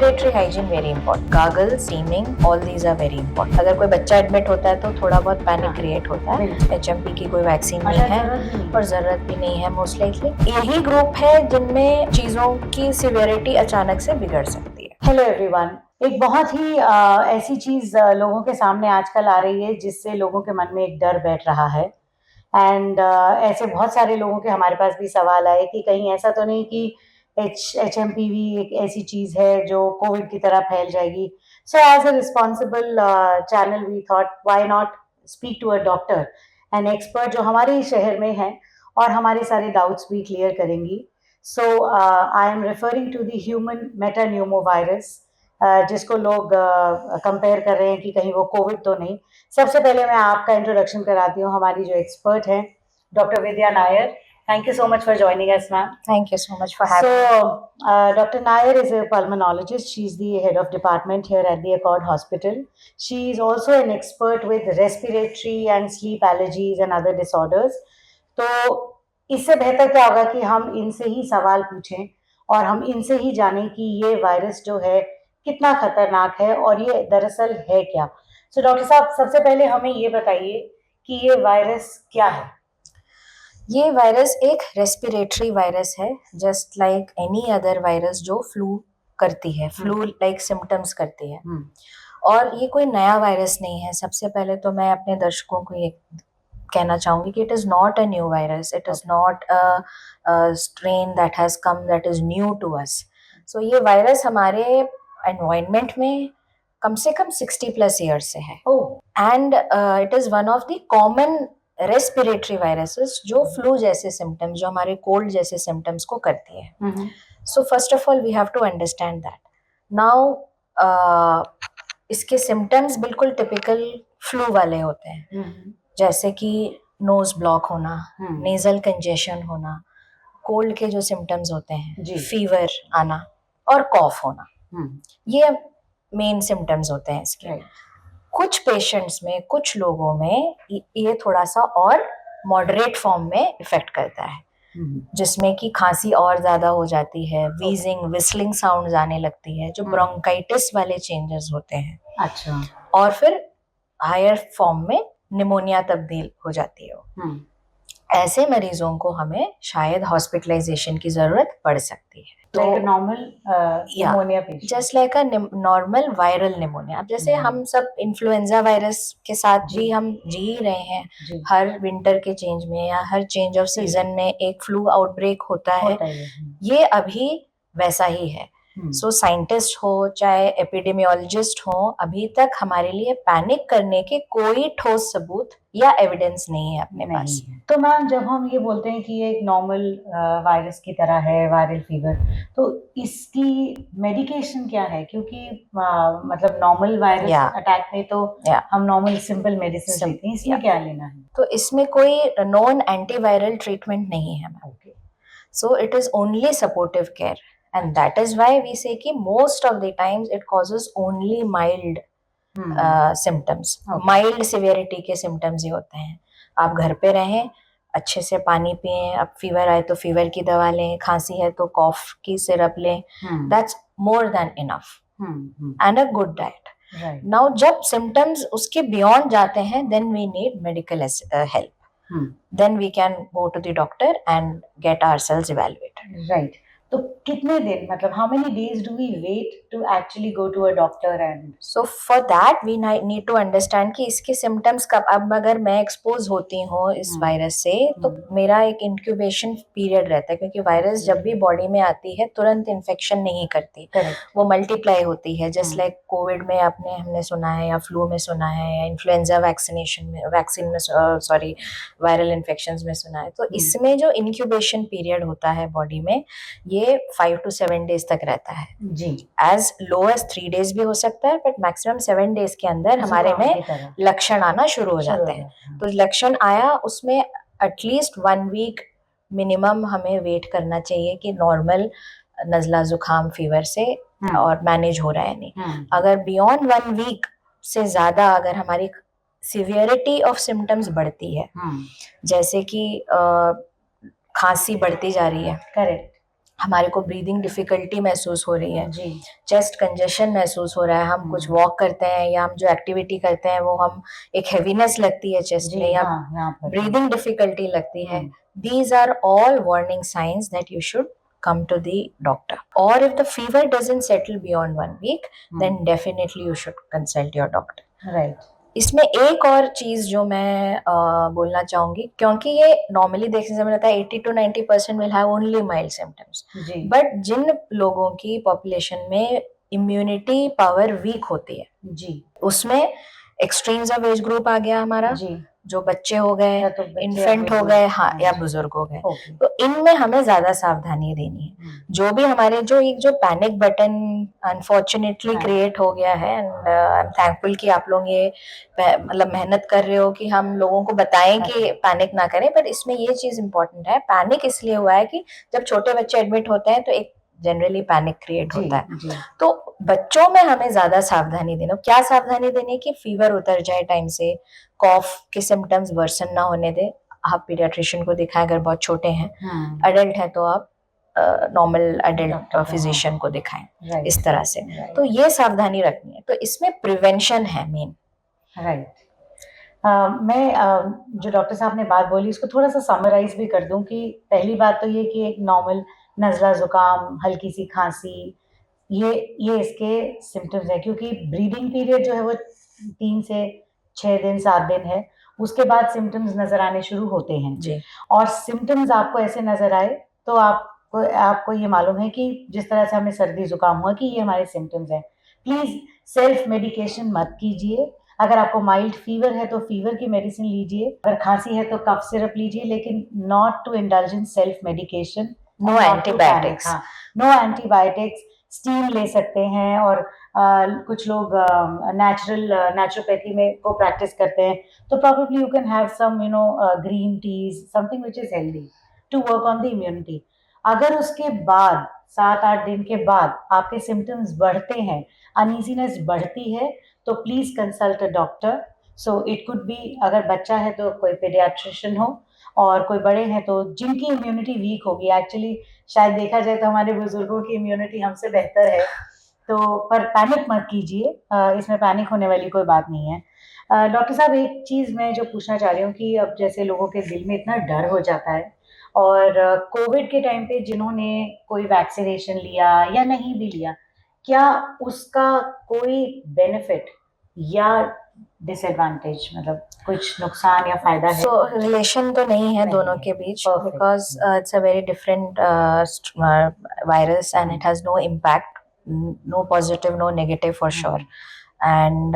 Respiratory hygiene very important, gargle, steaming, all these are very important. अगर कोई बच्चा admit होता है तो थोड़ा बहुत पैनिक क्रिएट होता है। HMP की कोई वैक्सीन नहीं है और जरूरत भी नहीं है मोस्ट लाइकली। यही ग्रुप है जिनमें चीजों की सिवियरिटी अचानक से बिगड़ सकती है। हेलो एवरीवन, एक बहुत ही ऐसी चीज लोगों के सामने आजकल आ रही है जिससे लोगों के मन में एक डर बैठ रहा है। एंड ऐसे बहुत सारे लोगों के हमारे पास भी सवाल आए कि कहीं ऐसा तो नहीं कि HMPV एक ऐसी चीज है जो कोविड की तरह फैल जाएगी। So as a responsible channel we thought why not speak to a doctor, an expert जो हमारे ही शहर में है और हमारे सारे डाउट्स भी क्लियर करेंगी। So I am referring to the human metapneumovirus, जिसको लोग कंपेयर कर रहे हैं कि कहीं वो कोविड तो नहीं। सबसे पहले मैं आपका इंट्रोडक्शन कराती हूँ, हमारी जो एक्सपर्ट हैं doctor Vidya Nair. Thank you so much for joining us, ma'am. Thank you so much for having me. So, Dr. Nair is a pulmonologist. She's the head of department here at the Accord Hospital. She is also an expert with respiratory and sleep allergies and other disorders. तो इससे बेहतर क्या होगा कि हम इनसे ही सवाल पूछें और हम इनसे ही जानें कि ये वायरस जो है कितना खतरनाक है और ये दरअसल है क्या। सो डॉक्टर साहब, सबसे पहले हमें ये बताइए कि ये वायरस क्या है। ये वायरस एक रेस्पिरेटरी वायरस है, just like any other virus जो फ्लू करती है, फ्लू लाइक सिम्टम्स करती है। और ये कोई नया वायरस नहीं है। सबसे पहले तो मैं अपने दर्शकों को ये कहना चाहूंगी कि it is not a new virus, it is not a strain that has come that is new to us. So ये वायरस हमारे एनवायरनमेंट में कम से कम 60+ ईयर्स से है। And it is one of the common respiratory viruses जो flu जैसे symptoms, जो हमारे कोल्ड जैसे सिम्टम्स को करती है। So first of all we have to understand that. Now इसके सिम्टम्स बिल्कुल टिपिकल फ्लू वाले होते हैं, जैसे कि नोज ब्लॉक होना, नेजल कंजेशन होना, कोल्ड के जो सिम्टम्स होते हैं, फीवर आना और कॉफ होना, ये मेन सिम्टम्स होते हैं इसके। कुछ पेशेंट्स में, कुछ लोगों में ये थोड़ा सा और मॉडरेट फॉर्म में इफेक्ट करता है, जिसमें कि खांसी और ज्यादा हो जाती है, वीजिंग, विस्लिंग साउंड्स आने लगती है, जो ब्रोंकाइटिस वाले चेंजेस होते हैं। अच्छा। और फिर हायर फॉर्म में निमोनिया तब्दील हो जाती है। ऐसे मरीजों को हमें शायद हॉस्पिटलाइजेशन की जरूरत पड़ सकती है। तो normal pneumonia patient, just like a normal viral pneumonia. अब जैसे हम सब इन्फ्लुएंजा वायरस के साथ भी हम जी रहे हैं, हर विंटर के चेंज में या हर चेंज ऑफ सीजन में एक फ्लू आउटब्रेक होता है। ये अभी वैसा ही है। सो साइंटिस्ट हो चाहे एपिडेमियोलॉजिस्ट हो, अभी तक हमारे लिए पैनिक करने के कोई ठोस सबूत या एविडेंस नहीं है अपने पास। तो मैम, जब हम ये बोलते हैं कि ये एक नॉर्मल वायरस की तरह है, वायरल फीवर, तो इसकी मेडिकेशन क्या है? क्योंकि मतलब नॉर्मल वायरस अटैक में तो हम नॉर्मल सिंपल मेडिसिन लेते हैं, इसमें क्या लेना है? तो इसमें कोई नॉन एंटीवायरल ट्रीटमेंट नहीं है ma'am. So it is only supportive care, and that is why we say कि most of the times it causes only mild symptoms, mild severity के symptoms ही होते हैं। आप घर पे रहें, अच्छे से पानी पिएं, अब फीवर आए तो फीवर की दवा लें, खांसी है तो कॉफ की सिरप लें, that's more than enough, and a good diet. Now जब symptoms उसके beyond जाते हैं, then we need medical help. Then we can go to the doctor and get ourselves evaluated. Right. तो कितने दिन, मतलब how many days do we wait to actually go to a doctor? And so for that we need to understand कि इसके symptoms कब, अब अगर मैं एक्सपोज होती हूँ इस वायरस से, तो मेरा एक इंक्यूबेशन पीरियड रहता है, क्योंकि वायरस जब भी बॉडी में आती है तुरंत इन्फेक्शन नहीं करती, वो मल्टीप्लाई होती है। जस्ट लाइक कोविड में हमने सुना है, या फ्लू में सुना है, या इन्फ्लुएंजा वैक्सीन में सॉरी वायरल इन्फेक्शंस में सुना है। तो इसमें जो इंक्यूबेशन पीरियड होता है बॉडी में, ये 5 to 7 days तक रहता है जी। एज लो एज 3 days भी हो सकता है, बट मैक्सिमम 7 days के अंदर हमारे में लक्षण आना शुरू हो जाते हैं। तो लक्षण आया, उसमें एटलीस्ट 1 week मिनिमम हमें वेट करना चाहिए कि नॉर्मल नजला जुकाम फीवर से और मैनेज हो रहा है नहीं। अगर बियॉन्ड 1 week से ज्यादा अगर हमारी सिवियरिटी ऑफ सिम्टम्स बढ़ती है, जैसे कि खांसी बढ़ती जा रही है, करेक्ट, हमारे को ब्रीदिंग डिफिकल्टी महसूस हो रही है, जी चेस्ट कंजेशन महसूस हो रहा है, हम कुछ वॉक करते हैं या हम जो एक्टिविटी करते हैं वो हम एक हैवीनेस लगती है चेस्ट में, या ब्रीदिंग डिफिकल्टी लगती है, these are all warning signs that you should come to the doctor. Or if the fever doesn't settle beyond 1 week, then definitely you should consult your doctor. Right. इसमें एक और चीज जो मैं बोलना चाहूंगी, क्योंकि ये नॉर्मली देखने से मिलता है 80 to 90% will have only mild symptoms, but जिन लोगों की पॉपुलेशन में इम्यूनिटी पावर वीक होती है जी, उसमें एक्सट्रीम्स ऑफ एज ग्रुप आ गया हमारा जी, जो बच्चे हो गए, या तो बच्चे इन्फेंट या हो गए, बुजुर्ग, हाँ, या जी, बुजुर्ग हो गए, ओके, तो इनमें हमें ज्यादा सावधानी देनी है। जो भी हमारे जो एक जो पैनिक बटन अनफॉर्चुनेटली क्रिएट हो गया है, एंड आई एम थैंकफुल कि आप लोग ये मतलब मेहनत कर रहे हो कि हम लोगों को बताएं कि पैनिक ना करें, पर इसमें ये चीज इंपॉर्टेंट है, पैनिक इसलिए हुआ है कि जब छोटे बच्चे एडमिट होते हैं तो एक जनरली पैनिक क्रिएट होता है, तो बच्चों में हमें ज्यादा सावधानी देना। क्या सावधानी देनी कि फीवर उतर जाए टाइम से, कॉफ के सिम्टम्स वर्सन ना होने दे, आप पीडियाट्रिशियन को दिखाएं अगर बहुत छोटे हैं, अडल्ट है तो आप नॉर्मल अडल्ट फिजिशियन को दिखाएं, इस तरह से। तो ये सावधानी रखनी है, तो इसमें प्रिवेंशन है मेन। राइट। मैं जो डॉक्टर साहब ने बात बोली उसको थोड़ा सा समराइज भी कर दूं कि पहली बात तो ये कि एक नॉर्मल नज़ला ज़ुकाम, हल्की सी खांसी, ये इसके सिम्टम्स हैं, क्योंकि ब्रीदिंग पीरियड जो है वो 3 से 6 दिन 7 दिन है, उसके बाद सिम्टम्स नज़र आने शुरू होते हैं जी। और सिम्टम्स आपको ऐसे नज़र आए तो आपको ये मालूम है कि जिस तरह से हमें सर्दी ज़ुकाम हुआ कि ये हमारे सिम्टम्स हैं। प्लीज़ सेल्फ मेडिकेशन मत कीजिए। अगर आपको माइल्ड फीवर है तो फीवर की मेडिसिन लीजिए, अगर खांसी है तो कफ सिरप लीजिए, लेकिन not to indulge in self medication, no antibiotics, no antibiotics. Steam ले सकते हैं और कुछ लोग नेचुरोपैथी में को प्रैक्टिस करते हैं, तो probably you can have some green teas, something which is healthy to work on the immunity. अगर उसके बाद 7-8 दिन के बाद आपके सिम्टम्स बढ़ते हैं, अनईजीनेस बढ़ती है, तो please consult a doctor. So it could be, अगर बच्चा है तो कोई पेडियाट्रिशियन हो, और कोई बड़े हैं तो जिनकी इम्यूनिटी वीक होगी, एक्चुअली शायद देखा जाए तो हमारे बुजुर्गों की इम्यूनिटी हमसे बेहतर है, तो पर पैनिक मत कीजिए, इसमें पैनिक होने वाली कोई बात नहीं है। डॉक्टर साहब, एक चीज़ मैं जो पूछना चाह रही हूँ कि अब जैसे लोगों के दिल में इतना डर हो जाता है, और कोविड के टाइम पे जिन्होंने कोई वैक्सीनेशन लिया या नहीं भी लिया, क्या उसका कोई बेनिफिट या डिसएडवांटेज, मतलब कुछ नुकसान या फायदा है? सो रिलेशन तो नहीं है दोनों के बीच, because it's a very different virus and it has no impact, no positive no negative for sure, and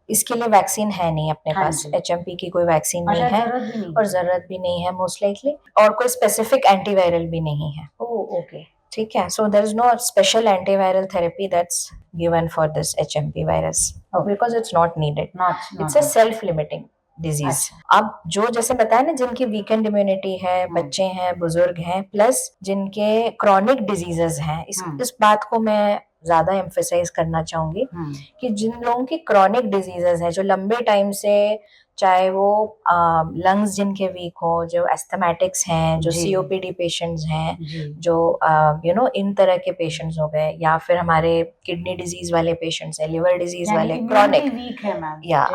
इसके लिए वैक्सीन है नहीं अपने पास, HMP की कोई वैक्सीन नहीं है और जरूरत भी नहीं है मोस्ट लाइकली, और कोई स्पेसिफिक एंटीवायरल भी नहीं है। ओके, ठीक है, so there is no special antiviral therapy that's given for this HMP virus because it's not needed, it's a self limiting disease. अब जो जैसे बताया ना, जिनकी वीकेंड इम्यूनिटी है, बच्चे हैं, बुजुर्ग हैं, प्लस जिनके क्रॉनिक डिजीजेस हैं, इस बात को मैं ज्यादा एम्फेसाइज करना चाहूंगी कि जिन लोगों की क्रॉनिक डिजीजेस है, जो लंबे टाइम से, चाहे वो लंग्स जिनके वीक हो, जो एस्थमेटिक्स हैं, जो COPD पेशेंट्स हैं, जो इन तरह के पेशेंट्स हो गए, या फिर हमारे किडनी डिजीज वाले पेशेंट्स हैं, लिवर डिजीज वाले क्रॉनिक, वीक है मैम, या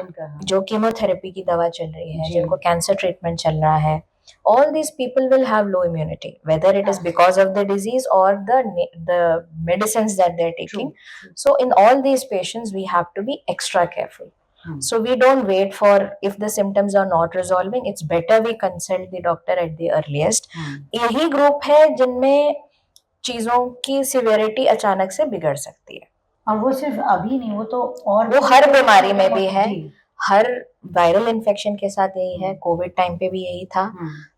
जो कीमोथेरेपी की दवा चल रही है, जिनको कैंसर ट्रीटमेंट चल रहा है, all these people will have low immunity, whether it is because of the disease or the medicines that they're taking. So in all these patients we have to be extra careful. So we don't wait for, if the symptoms are not resolving, it's better we consult the doctor at the earliest. यही group है जिनमें चीजों की severity अचानक से बिगड़ सकती है, और वो सिर्फ अभी नहीं, वो तो और वो हर बीमारी में भी है, हर वायरल इन्फेक्शन के साथ यही है, कोविड टाइम पे भी यही था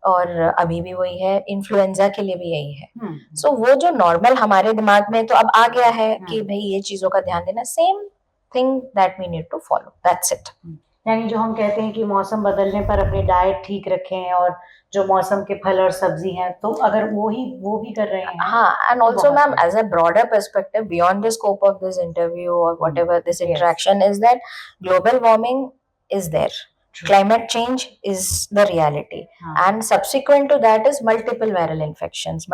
और अभी भी वही है, इन्फ्लुएंजा के लिए भी यही है। सो वो जो नॉर्मल हमारे दिमाग में तो अब आ गया है कि भाई ये चीजों का ध्यान देना, same thing that we need to follow, that's it. यानी जो हम कहते हैं कि मौसम बदलने पर अपनी डाइट ठीक रखें, और जो मौसम के फल और सब्जी हैं, तो अगर वो भी कर रहे हैं। हाँ, and also ma'am, as a broader perspective beyond the scope of this interview or whatever this interaction is, that global warming is there, Climate change is the reality. And subsequent to that is multiple viral infections.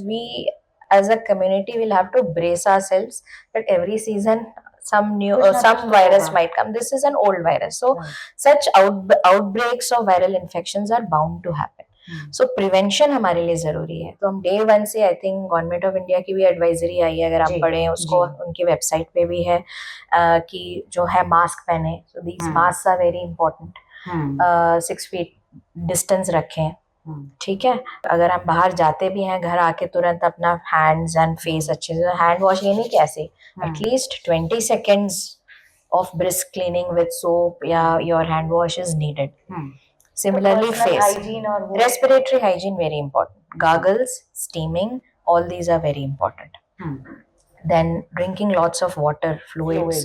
We as a community will have to brace ourselves that every season some virus might come. This is an old virus, so such outbreaks of viral infections are bound to happen. So prevention हमारे लिए जरूरी है. तो हम day one से I think government of India की भी advisory आई है, अगर आप पढ़ें उसको, उनकी वेबसाइट पे भी है कि जो है मास्क पहने. So these masks are very important. 6 feet distance रखें. ठीक है. अगर हम बाहर जाते भी हैं, घर आके तुरंत अपना हैंड्स एंड फेस अच्छे से हैंड वॉश, ये नहीं कैसे, at least 20 seconds of brisk cleaning with soap या your hand wash is needed. Similarly, face hygiene or respiratory hygiene very important. Gargles, steaming, all these are very important. Then drinking lots of water, fluids,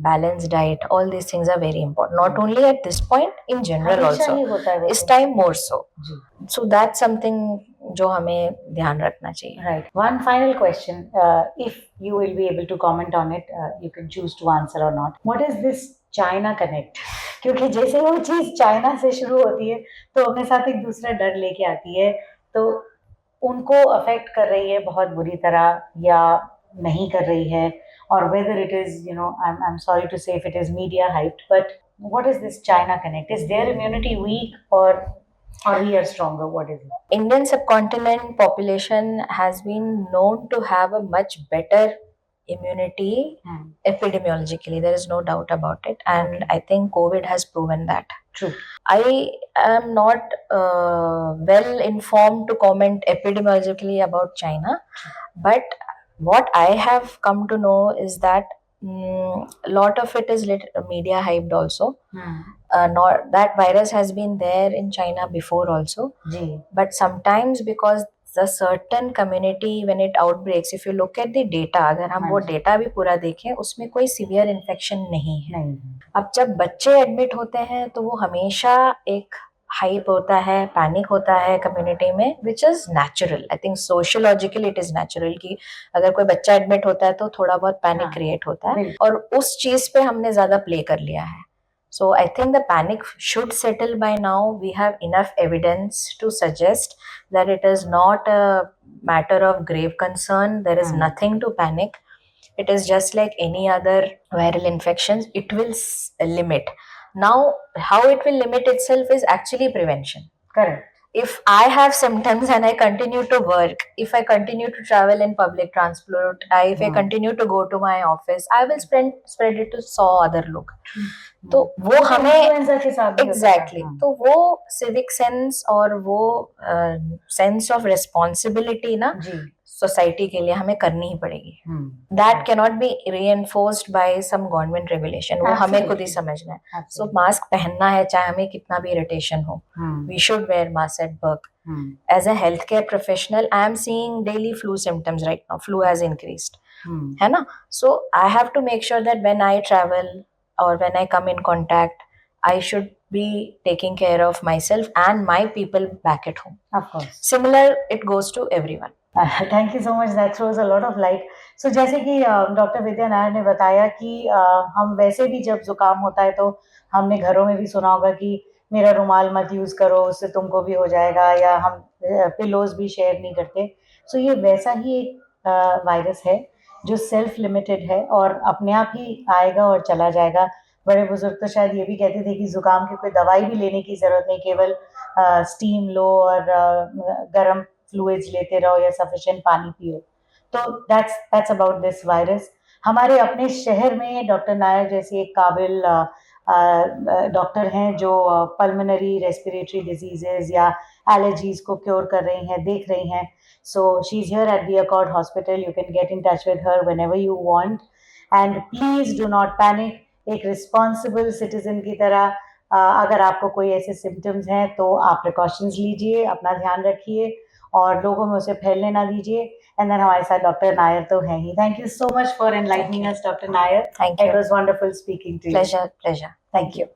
balanced diet, all these things are very important. Not only at this point, in general also. This time more so. So that's something जो हमें ध्यान रखना चाहिए. Right. One final question, if you will be able to comment on it, you can choose to answer or not. What is this China Connect? क्योंकि जैसे वो चीज़ China से शुरू होती है तो अपने साथ एक दूसरा डर लेके आती है, तो उनको अफेक्ट कर रही है बहुत बुरी तरह या नहीं कर रही है, or whether it is, you know, I'm sorry to say if it is media hyped, but what is this China Connect? Is their immunity weak or we are stronger? What is it? Indian subcontinent population has been known to have a much better immunity epidemiologically. There is no doubt about it, and I think COVID has proven that. True. I am not well informed to comment epidemiologically about China, but what I have come to know is that a lot of it is media hyped also. Not that virus has been there in China before also, but sometimes because the certain community when it outbreaks, if you look at the data, अगर हम वो data भी पूरा देखें, उसमें कोई severe infection नहीं है. अब जब बच्चे एडमिट होते हैं तो वो हमेशा एक हाइप होता है, पैनिक होता है कम्युनिटी में, which is natural. I think sociologically it is natural कि अगर कोई बच्चा एडमिट होता है तो थोड़ा बहुत पैनिक क्रिएट होता है, और उस चीज पे हमने ज्यादा प्ले कर लिया है. So I think the panic should settle by now. We have enough evidence to suggest that it is not a matter of grave concern. There is nothing to panic. It is just like any other viral infections. It will limit. Now, how it will limit itself is actually prevention. Correct. If I have symptoms and I continue to work, if I continue to travel in public transport, if I continue to go to my office, I will spread it to 100 other लोग. तो वो हमें exactly तो वो civic sense और वो sense of responsibility ना society के लिए हमें करनी ही पड़ेगी. That can not be reinforced by some government regulation. वो हमें खुद ही समझना है. सो मास्क पहनना है चाहे हमें कितना भी इरिटेशन हो. We should wear mask at work. As a health care professional I am seeing daily flu symptoms right now. Flu has increased, है ना. So I have to make sure that when I travel or when I come in contact, I should be taking care of myself and my people back at home. Of course. Similar, it goes to everyone. Thank you so much. That throws a lot of light. So जैसे कि doctor विद्या नायर ने बताया कि हम वैसे भी जब जुकाम होता है तो हमने घरों में भी सुना होगा कि मेरा रुमाल मत यूज़ करो, उससे तुमको भी हो जाएगा, या हम पिलोज भी शेयर नहीं करते. सो ये वैसा ही एक वायरस है जो सेल्फ लिमिटेड है और अपने आप ही आएगा और चला जाएगा. बड़े बुजुर्ग तो शायद ये भी कहते थे कि जुकाम की कोई दवाई भी लेने की ज़रूरत नहीं, केवल स्टीम लो और गर्म फ्लूइड्स लेते रहो या सफिशिएंट पानी पियो. तो दैट्स अबाउट दिस वायरस. हमारे अपने शहर में डॉक्टर नायर जैसी एक काबिल डॉक्टर हैं जो पल्मोनरी रेस्पिरेटरी डिजीजेज या एलर्जीज को क्योर कर रही हैं, देख रही हैं. So she's here at the Accord Hospital. You can get in touch with her whenever you want. And please do not panic. एक responsible citizen की तरह अगर आपको कोई ऐसे symptoms हैं तो आप precautions लीजिए, अपना ध्यान रखिए और लोगों में उसे फैलने ना दीजिए. And then हमारे साथ डॉक्टर नायर तो हैं ही. Thank you so much for enlightening us, Dr. Nair. Thank you. It was wonderful speaking to you. Pleasure. Thank you.